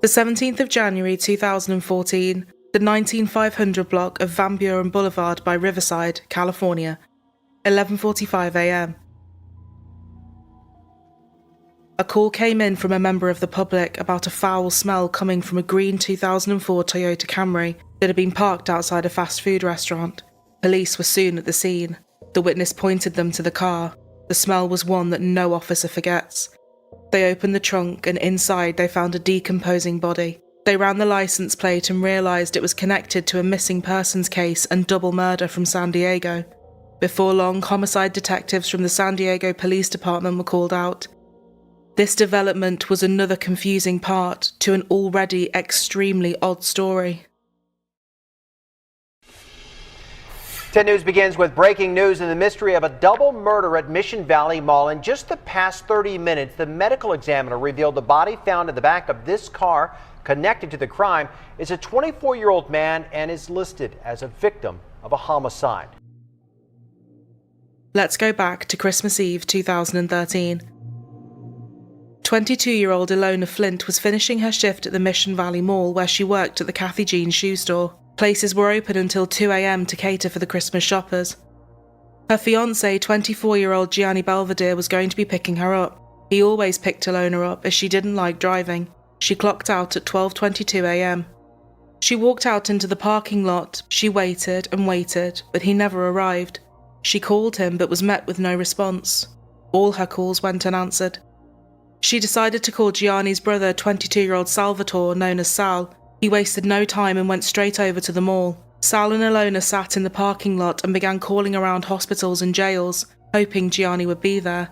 The 17th of January 2014, the 19500 block of Van Buren Boulevard by Riverside, California, 11:45 a.m. A call came in from a member of the public about a foul smell coming from a green 2004 Toyota Camry that had been parked outside a fast food restaurant. Police were soon at the scene. The witness pointed them to the car. The smell was one that no officer forgets. They opened the trunk and inside they found a decomposing body. They ran the license plate and realised it was connected to a missing persons case and double murder from San Diego. Before long, homicide detectives from the San Diego Police Department were called out. This development was another confusing part to an already extremely odd story. 10 News begins with breaking news in the mystery of a double murder at Mission Valley Mall. In just the past 30 minutes, the medical examiner revealed the body found in the back of this car connected to the crime is a 24-year-old man and is listed as a victim of a homicide. Let's go back to Christmas Eve 2013. 22-year-old Ilona Flint was finishing her shift at the Mission Valley Mall where she worked at the Kathy Jean shoe store. Places were open until 2 a.m. to cater for the Christmas shoppers. Her fiancé, 24-year-old Gianni Belvedere, was going to be picking her up. He always picked Ilona up as she didn't like driving. She clocked out at 12:22 a.m. She walked out into the parking lot. She waited and waited, but he never arrived. She called him but was met with no response. All her calls went unanswered. She decided to call Gianni's brother, 22-year-old Salvatore, known as Sal. He wasted no time and went straight over to the mall. Sal and Ilona sat in the parking lot and began calling around hospitals and jails, hoping Gianni would be there.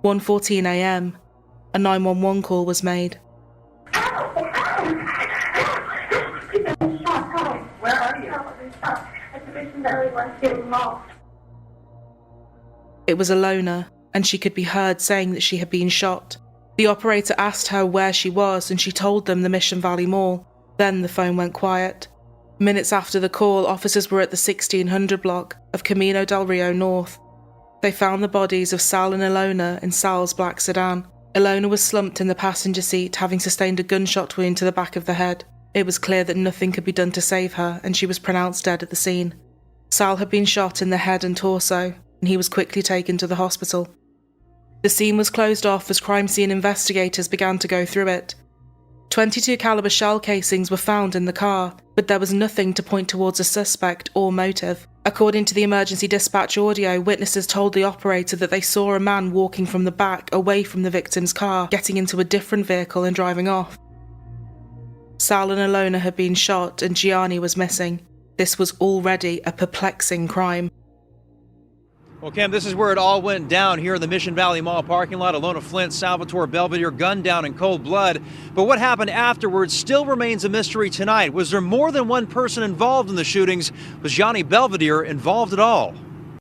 1:14 a.m. A 911 call was made. Where are you? At the Mission Valley Mall. It was Ilona, and she could be heard saying that she had been shot. The operator asked her where she was and she told them the Mission Valley Mall. Then the phone went quiet. Minutes after the call, officers were at the 1600 block of Camino del Rio North. They found the bodies of Sal and Ilona in Sal's black sedan. Ilona was slumped in the passenger seat, having sustained a gunshot wound to the back of the head. It was clear that nothing could be done to save her, and she was pronounced dead at the scene. Sal had been shot in the head and torso, and he was quickly taken to the hospital. The scene was closed off as crime scene investigators began to go through it. .22 caliber shell casings were found in the car, but there was nothing to point towards a suspect or motive. According to the emergency dispatch audio, witnesses told the operator that they saw a man walking from the back away from the victim's car, getting into a different vehicle and driving off. Sal and Ilona had been shot and Gianni was missing. This was already a perplexing crime. Well, Cam, this is where it all went down here in the Mission Valley Mall parking lot. Ilona Flint, Salvatore Belvedere gunned down in cold blood. But what happened afterwards still remains a mystery tonight. Was there more than one person involved in the shootings? Was Gianni Belvedere involved at all?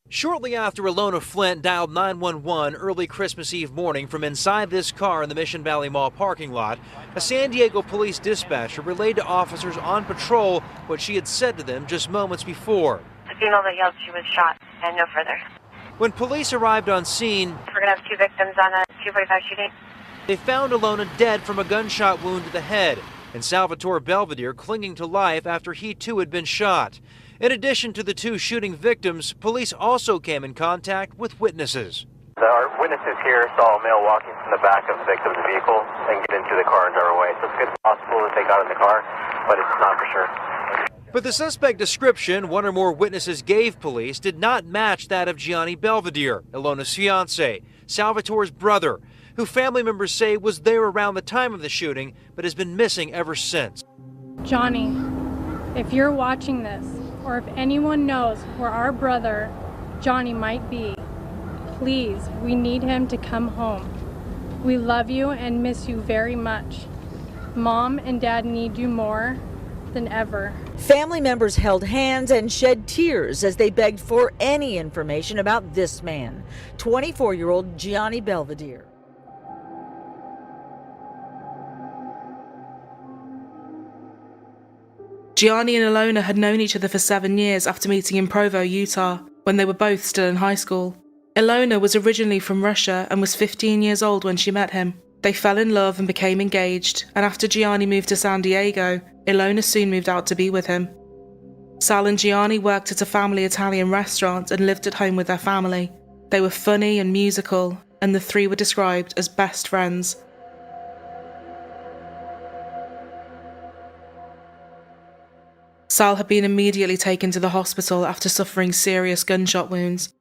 Shortly after Ilona Flint dialed 911 early Christmas Eve morning from inside this car in the Mission Valley Mall parking lot, a San Diego police dispatcher relayed to officers on patrol what she had said to them just moments before. The female that yelled she was shot and no further. When police arrived on scene, we're going to have 2 victims on a 245 shooting. They found Ilona dead from a gunshot wound to the head, and Salvatore Belvedere clinging to life after he too had been shot. In addition to the 2 shooting victims, police also came in contact with witnesses. Our witnesses here saw a male walking from the back of the victim's vehicle and get into the car and drive away. So it's good possible that they got in the car, but it's not for sure. But the suspect description one or more witnesses gave police did not match that of Gianni Belvedere, Ilona's fiancé, Salvatore's brother, who family members say was there around the time of the shooting but has been missing ever since. Johnny, if you're watching this, or if anyone knows where our brother, Johnny, might be, please, we need him to come home. We love you and miss you very much. Mom and Dad need you more than ever. Family members held hands and shed tears as they begged for any information about this man, 24-year-old Gianni Belvedere. Gianni and Ilona had known each other for 7 years after meeting in Provo, Utah, when they were both still in high school. Ilona was originally from Russia and was 15 years old when she met him. They fell in love and became engaged, and after Gianni moved to San Diego, Ilona soon moved out to be with him. Sal and Gianni worked at a family Italian restaurant and lived at home with their family. They were funny and musical, and the three were described as best friends. Sal had been immediately taken to the hospital after suffering serious gunshot wounds,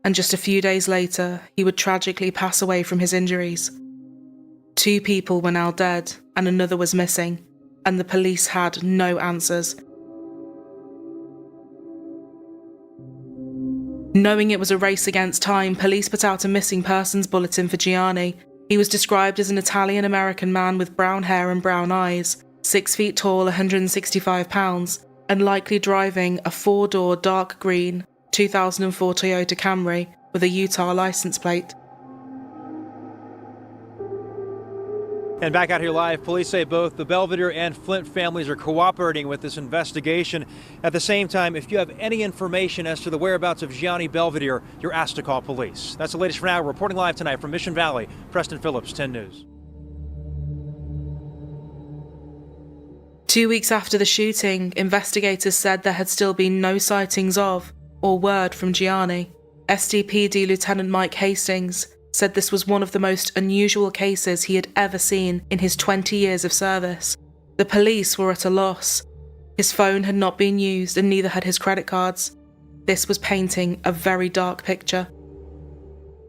and just a few days later, he would tragically pass away from his injuries. 2 people were now dead, and another was missing, and the police had no answers. Knowing it was a race against time, police put out a missing persons bulletin for Gianni. He was described as an Italian-American man with brown hair and brown eyes, 6 feet tall, 165 pounds, and likely driving a 4-door dark green 2004 Toyota Camry with a Utah license plate. And back out here live, police say both the Belvedere and Flint families are cooperating with this investigation. At the same time, if you have any information as to the whereabouts of Gianni Belvedere, you're asked to call police. That's the latest for now. Reporting live tonight from Mission Valley, Preston Phillips, 10 News. 2 weeks after the shooting, investigators said there had still been no sightings of or word from Gianni. SDPD Lieutenant Mike Hastings said this was one of the most unusual cases he had ever seen in his 20 years of service. The police were at a loss. His phone had not been used and neither had his credit cards. This was painting a very dark picture.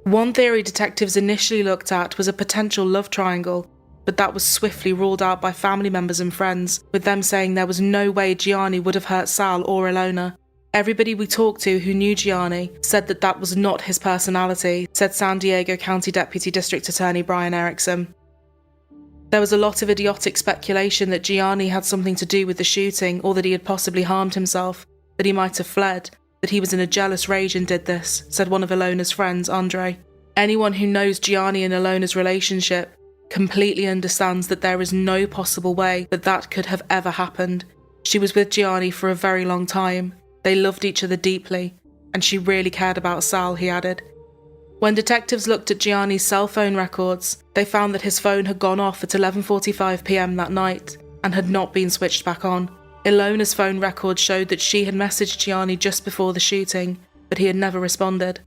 One theory detectives initially looked at was a potential love triangle, but that was swiftly ruled out by family members and friends, with them saying there was no way Gianni would have hurt Sal or Ilona. Everybody we talked to who knew Gianni said that that was not his personality, said San Diego County Deputy District Attorney Brian Erickson. There was a lot of idiotic speculation that Gianni had something to do with the shooting, or that he had possibly harmed himself, that he might have fled, that he was in a jealous rage and did this, said one of Ilona's friends, Andre. Anyone who knows Gianni and Ilona's relationship completely understands that there is no possible way that that could have ever happened. She was with Gianni for a very long time. They loved each other deeply, and she really cared about Sal, he added. When detectives looked at Gianni's cell phone records, they found that his phone had gone off at 11:45 p.m. that night and had not been switched back on. Ilona's phone records showed that she had messaged Gianni just before the shooting, but he had never responded.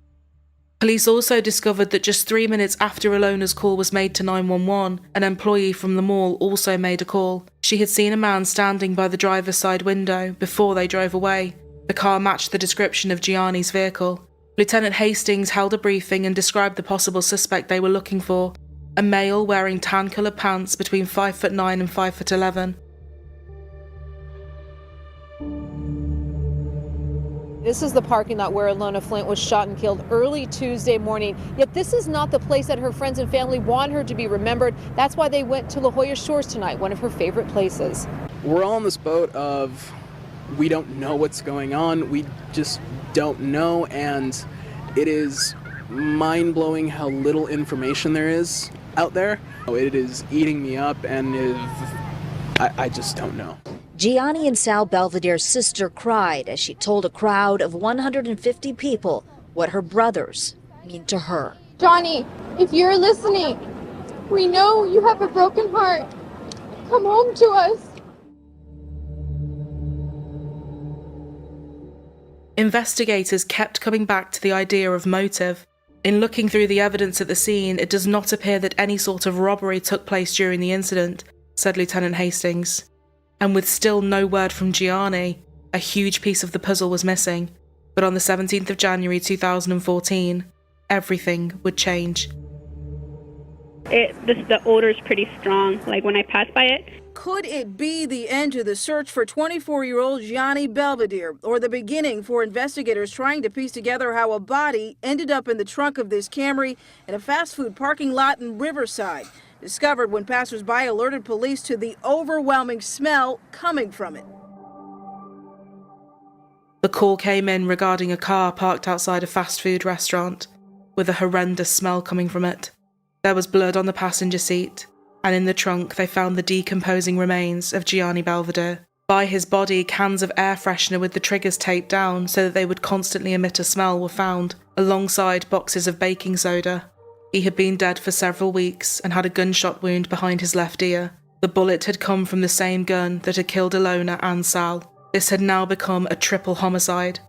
Police also discovered that just 3 minutes after Ilona's call was made to 911, an employee from the mall also made a call. She had seen a man standing by the driver's side window before they drove away. The car matched the description of Gianni's vehicle. Lieutenant Hastings held a briefing and described the possible suspect they were looking for, a male wearing tan-coloured pants between 5'9" and 5'11". This is the parking lot where Ilona Flint was shot and killed early Tuesday morning. Yet this is not the place that her friends and family want her to be remembered. That's why they went to La Jolla Shores tonight, one of her favorite places. We're all on this boat of we don't know what's going on. We just don't know, and it is mind-blowing how little information there is out there. It is eating me up, and I just don't know. Gianni and Sal Belvedere's sister cried as she told a crowd of 150 people what her brothers mean to her. Johnny, if you're listening, we know you have a broken heart. Come home to us. Investigators kept coming back to the idea of motive. In looking through the evidence at the scene, it does not appear that any sort of robbery took place during the incident, said Lieutenant Hastings. And with still no word from Gianni, a huge piece of the puzzle was missing. But on the 17th of January 2014, everything would change. The odor is pretty strong, like when I pass by it. Could it be the end to the search for 24-year-old Gianni Belvedere, or the beginning for investigators trying to piece together how a body ended up in the trunk of this Camry in a fast food parking lot in Riverside, discovered when passersby alerted police to the overwhelming smell coming from it? The call came in regarding a car parked outside a fast food restaurant, with a horrendous smell coming from it. There was blood on the passenger seat, and in the trunk they found the decomposing remains of Gianni Belvedere. By his body, cans of air freshener with the triggers taped down so that they would constantly emit a smell were found, alongside boxes of baking soda. He had been dead for several weeks and had a gunshot wound behind his left ear. The bullet had come from the same gun that had killed Ilona and Sal. This had now become a triple homicide.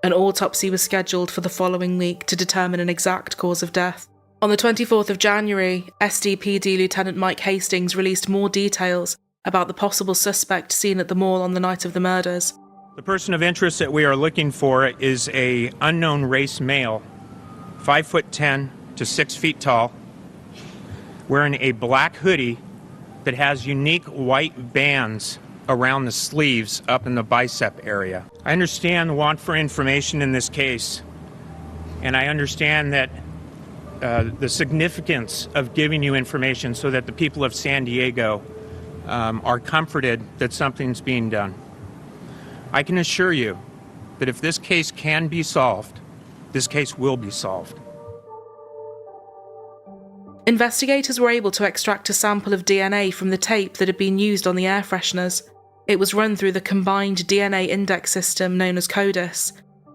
An autopsy was scheduled for the following week to determine an exact cause of death. On the 24th of January, SDPD Lieutenant Mike Hastings released more details about the possible suspect seen at the mall on the night of the murders. The person of interest that we are looking for is an unknown race male, 5'10" to 6 feet tall, wearing a black hoodie that has unique white bands around the sleeves up in the bicep area. I understand the want for information in this case, and I understand that the significance of giving you information so that the people of San Diego are comforted that something's being done. I can assure you that if this case can be solved, this case will be solved. Investigators were able to extract a sample of DNA from the tape that had been used on the air fresheners. It was run through the combined DNA index system known as CODIS.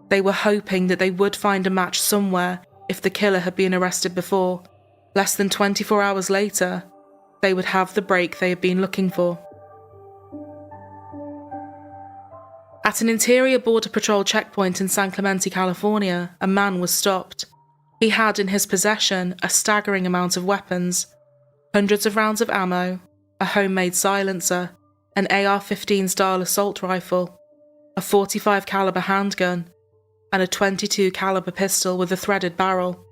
They were hoping that they would find a match somewhere if the killer had been arrested before. Less than 24 hours later, they would have the break they had been looking for. At an interior border patrol checkpoint in San Clemente, California, a man was stopped. He had in his possession a staggering amount of weapons, hundreds of rounds of ammo, a homemade silencer, an AR-15 style assault rifle, a .45 caliber handgun, and a .22 caliber pistol with a threaded barrel.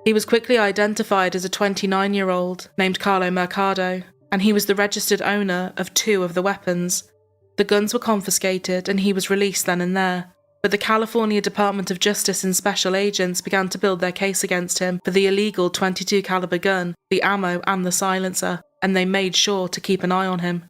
He was quickly identified as a 29-year-old named Carlo Mercado, and he was the registered owner of 2 of the weapons. The guns were confiscated and he was released then and there, but the California Department of Justice and special agents began to build their case against him for the illegal .22 caliber gun, the ammo and the silencer, and they made sure to keep an eye on him.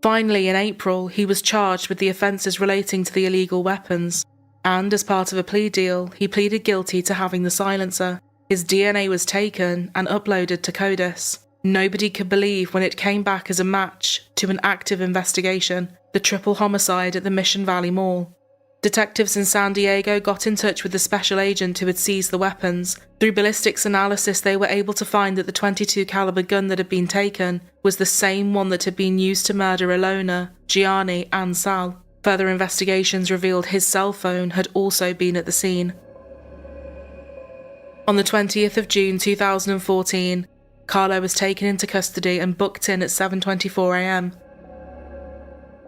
Finally, in April, he was charged with the offences relating to the illegal weapons, and as part of a plea deal, he pleaded guilty to having the silencer. His DNA was taken and uploaded to CODIS. Nobody could believe when it came back as a match to an active investigation, the triple homicide at the Mission Valley Mall. Detectives in San Diego got in touch with the special agent who had seized the weapons. Through ballistics analysis, they were able to find that the .22 caliber gun that had been taken was the same one that had been used to murder Ilona, Gianni, and Sal. Further investigations revealed his cell phone had also been at the scene. On the 20th of June 2014, Carlo was taken into custody and booked in at 7:24 a.m.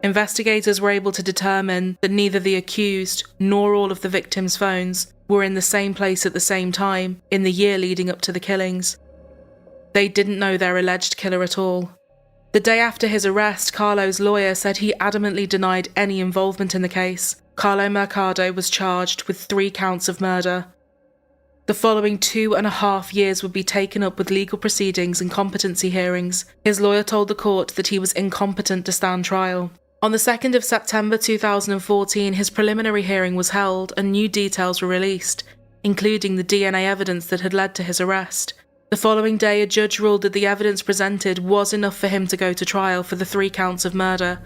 Investigators were able to determine that neither the accused nor all of the victims' phones were in the same place at the same time in the year leading up to the killings. They didn't know their alleged killer at all. The day after his arrest, Carlo's lawyer said he adamantly denied any involvement in the case. Carlo Mercado was charged with 3 counts of murder. The following 2.5 years would be taken up with legal proceedings and competency hearings. His lawyer told the court that he was incompetent to stand trial. On the 2nd of September 2014, his preliminary hearing was held and new details were released, including the DNA evidence that had led to his arrest. The following day, a judge ruled that the evidence presented was enough for him to go to trial for the 3 counts of murder.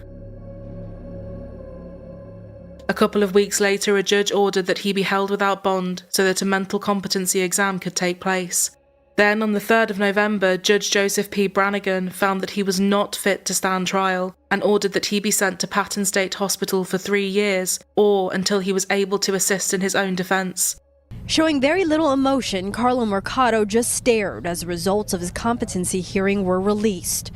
A couple of weeks later, a judge ordered that he be held without bond so that a mental competency exam could take place. Then, on the 3rd of November, Judge Joseph P. Brannigan found that he was not fit to stand trial and ordered that he be sent to Patton State Hospital for 3 years, or until he was able to assist in his own defense. Showing very little emotion, Carlo Mercado just stared as the results of his competency hearing were released.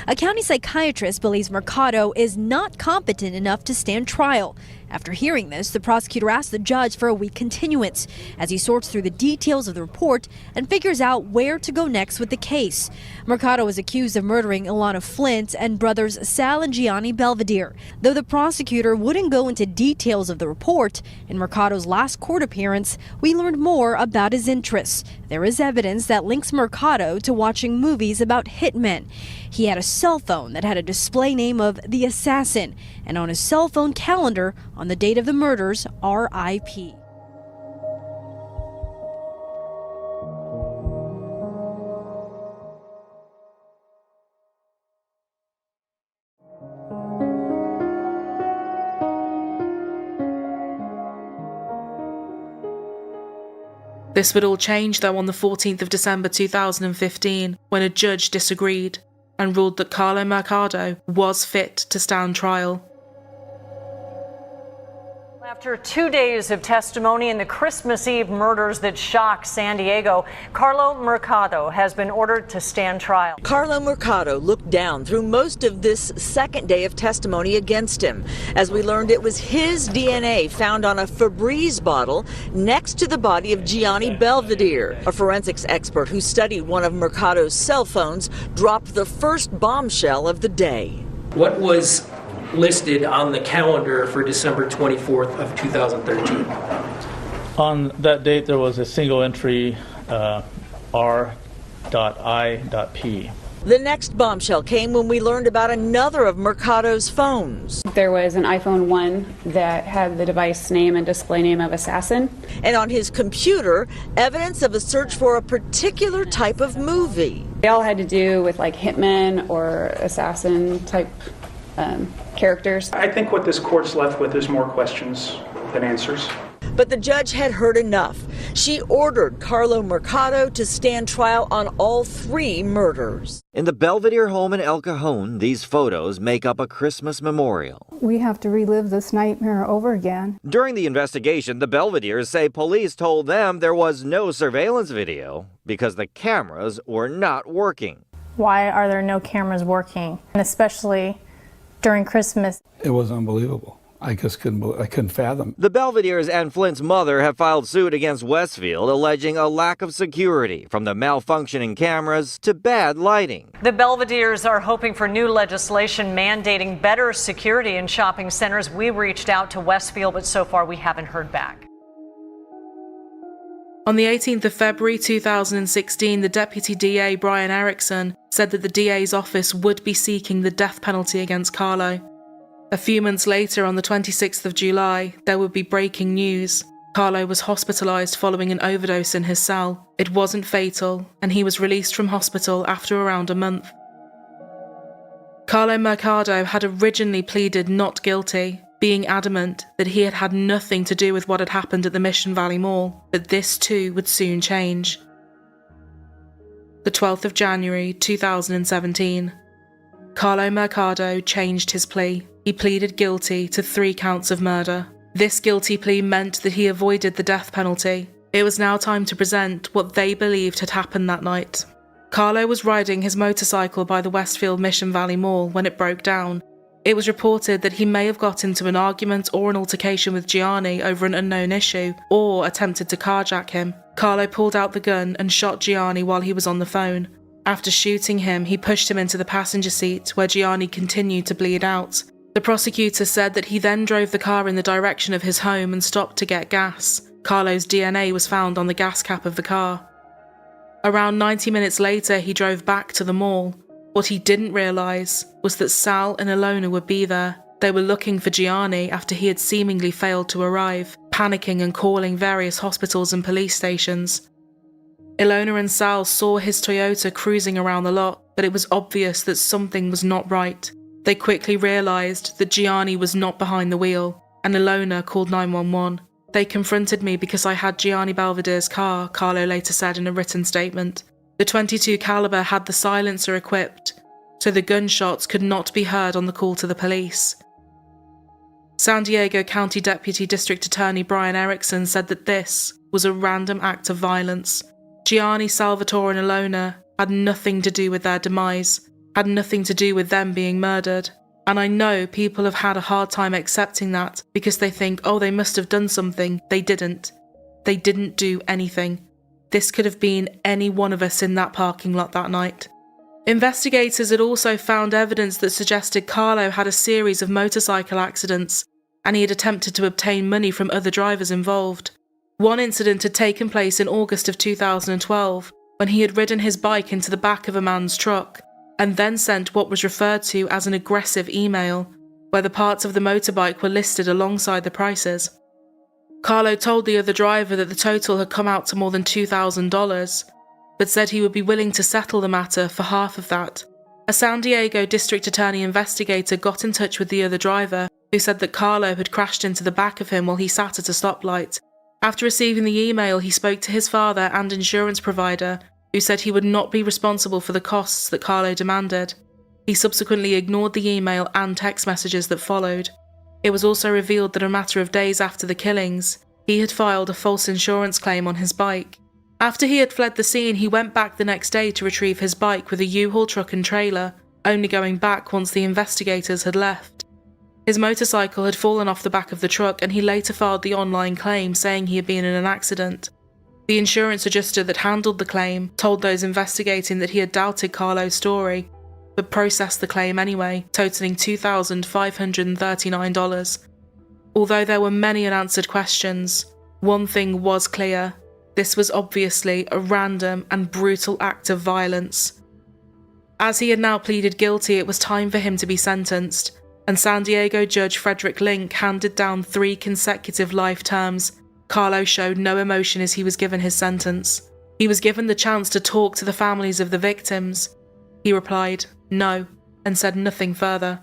A county psychiatrist believes Mercado is not competent enough to stand trial. After hearing this, the prosecutor asked the judge for a week continuance as he sorts through the details of the report and figures out where to go next with the case. Mercado is accused of murdering Ilana Flint and brothers Sal and Gianni Belvedere. Though the prosecutor wouldn't go into details of the report, in Mercado's last court appearance, we learned more about his interests. There is evidence that links Mercado to watching movies about hitmen. He had a cell phone that had a display name of The Assassin, and on his cell phone calendar, on the date of the murders, R.I.P. This would all change though on the 14th of December 2015 when a judge disagreed and ruled that Carlo Mercado was fit to stand trial. After 2 days of testimony in the Christmas Eve murders that shocked San Diego, Carlo Mercado has been ordered to stand trial. Carlo Mercado looked down through most of this second day of testimony against him. As we learned, it was his DNA found on a Febreze bottle next to the body of Gianni Belvedere. A forensics expert who studied one of Mercado's cell phones dropped the first bombshell of the day. What was listed on the calendar for December 24th of 2013? On that date, there was a single entry, R.I.P. The next bombshell came when we learned about another of Mercado's phones. There was an iPhone 1 that had the device name and display name of Assassin. And on his computer, evidence of a search for a particular type of movie. They all had to do with like hitman or assassin type characters. I think what this court's left with is more questions than answers. But the judge had heard enough. She ordered Carlo Mercado to stand trial on all 3 murders. In the Belvedere home in El Cajon, these photos make up a Christmas memorial. We have to relive this nightmare over again. During the investigation, the Belvederes say police told them there was no surveillance video because the cameras were not working. Why are there no cameras working? And especially during Christmas. It was unbelievable. I couldn't fathom. The Belvederes and Flint's mother have filed suit against Westfield, alleging a lack of security, from the malfunctioning cameras to bad lighting. The Belvederes are hoping for new legislation mandating better security in shopping centers. We reached out to Westfield, but so far we haven't heard back. On the 18th of February 2016, the Deputy DA, Brian Erickson, said that the DA's office would be seeking the death penalty against Carlo. A few months later, on the 26th of July, there would be breaking news. Carlo was hospitalized following an overdose in his cell. It wasn't fatal, and he was released from hospital after around a month. Carlo Mercado had originally pleaded not guilty, being adamant that he had had nothing to do with what had happened at the Mission Valley Mall, but this too would soon change. The 12th of January 2017. Carlo Mercado changed his plea. He pleaded guilty to 3 counts of murder. This guilty plea meant that he avoided the death penalty. It was now time to present what they believed had happened that night. Carlo was riding his motorcycle by the Westfield Mission Valley Mall when it broke down. It was reported that he may have got into an argument or an altercation with Gianni over an unknown issue, or attempted to carjack him. Carlo pulled out the gun and shot Gianni while he was on the phone. After shooting him, he pushed him into the passenger seat, where Gianni continued to bleed out. The prosecutor said that he then drove the car in the direction of his home and stopped to get gas. Carlo's DNA was found on the gas cap of the car. Around 90 minutes later, he drove back to the mall. What he didn't realise was that Sal and Ilona would be there. They were looking for Gianni after he had seemingly failed to arrive, panicking and calling various hospitals and police stations. Ilona and Sal saw his Toyota cruising around the lot, but it was obvious that something was not right. They quickly realised that Gianni was not behind the wheel, and Ilona called 911. They confronted me because I had Gianni Belvedere's car, Carlo later said in a written statement. The .22 caliber had the silencer equipped, so the gunshots could not be heard on the call to the police. San Diego County Deputy District Attorney Brian Erickson said that this was a random act of violence. Gianni, Salvatore and Ilona had nothing to do with their demise, had nothing to do with them being murdered. And I know people have had a hard time accepting that because they think, oh, they must have done something. They didn't. They didn't do anything. This could have been any one of us in that parking lot that night. Investigators had also found evidence that suggested Carlo had a series of motorcycle accidents, and he had attempted to obtain money from other drivers involved. One incident had taken place in August of 2012, when he had ridden his bike into the back of a man's truck, and then sent what was referred to as an aggressive email, where the parts of the motorbike were listed alongside the prices. Carlo told the other driver that the total had come out to more than $2,000, but said he would be willing to settle the matter for half of that. A San Diego District Attorney investigator got in touch with the other driver, who said that Carlo had crashed into the back of him while he sat at a stoplight, After receiving the email, he spoke to his father and insurance provider, who said he would not be responsible for the costs that Carlo demanded. He subsequently ignored the email and text messages that followed. It was also revealed that a matter of days after the killings, he had filed a false insurance claim on his bike. After he had fled the scene, he went back the next day to retrieve his bike with a U-Haul truck and trailer, only going back once the investigators had left. His motorcycle had fallen off the back of the truck, and he later filed the online claim saying he had been in an accident. The insurance adjuster that handled the claim told those investigating that he had doubted Carlo's story, but processed the claim anyway, totaling $2,539. Although there were many unanswered questions, one thing was clear: this was obviously a random and brutal act of violence. As he had now pleaded guilty, it was time for him to be sentenced, and San Diego Judge Frederick Link handed down 3 consecutive life terms. Carlo showed no emotion as he was given his sentence. He was given the chance to talk to the families of the victims. He replied, "No," and said nothing further.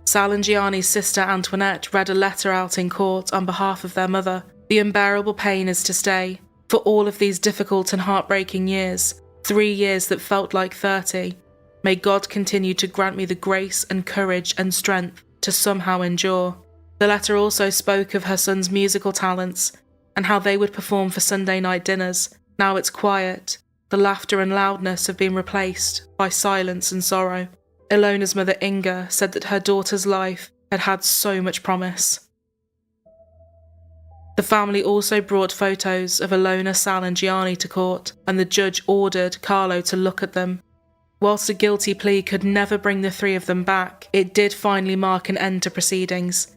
Sal and Gianni's sister Antoinette read a letter out in court on behalf of their mother. The unbearable pain is to stay. For all of these difficult and heartbreaking years, 3 years that felt like 30, may God continue to grant me the grace and courage and strength to somehow endure. The letter also spoke of her son's musical talents and how they would perform for Sunday night dinners. Now it's quiet. The laughter and loudness have been replaced by silence and sorrow. Ilona's mother Inga said that her daughter's life had had so much promise. The family also brought photos of Ilona, Sal and Gianni to court, and the judge ordered Carlo to look at them. Whilst a guilty plea could never bring the 3 of them back, it did finally mark an end to proceedings.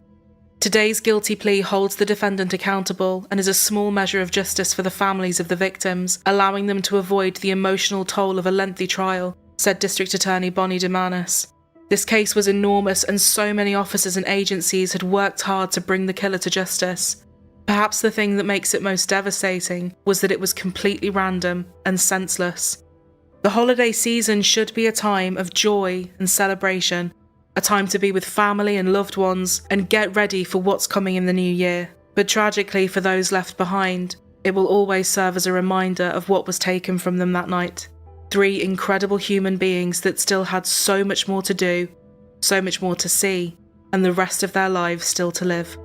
Today's guilty plea holds the defendant accountable and is a small measure of justice for the families of the victims, allowing them to avoid the emotional toll of a lengthy trial, said District Attorney Bonnie DeManis. This case was enormous, and so many officers and agencies had worked hard to bring the killer to justice. Perhaps the thing that makes it most devastating was that it was completely random and senseless. The holiday season should be a time of joy and celebration, a time to be with family and loved ones and get ready for what's coming in the new year. But tragically for those left behind, it will always serve as a reminder of what was taken from them that night. 3 incredible human beings that still had so much more to do, so much more to see, and the rest of their lives still to live.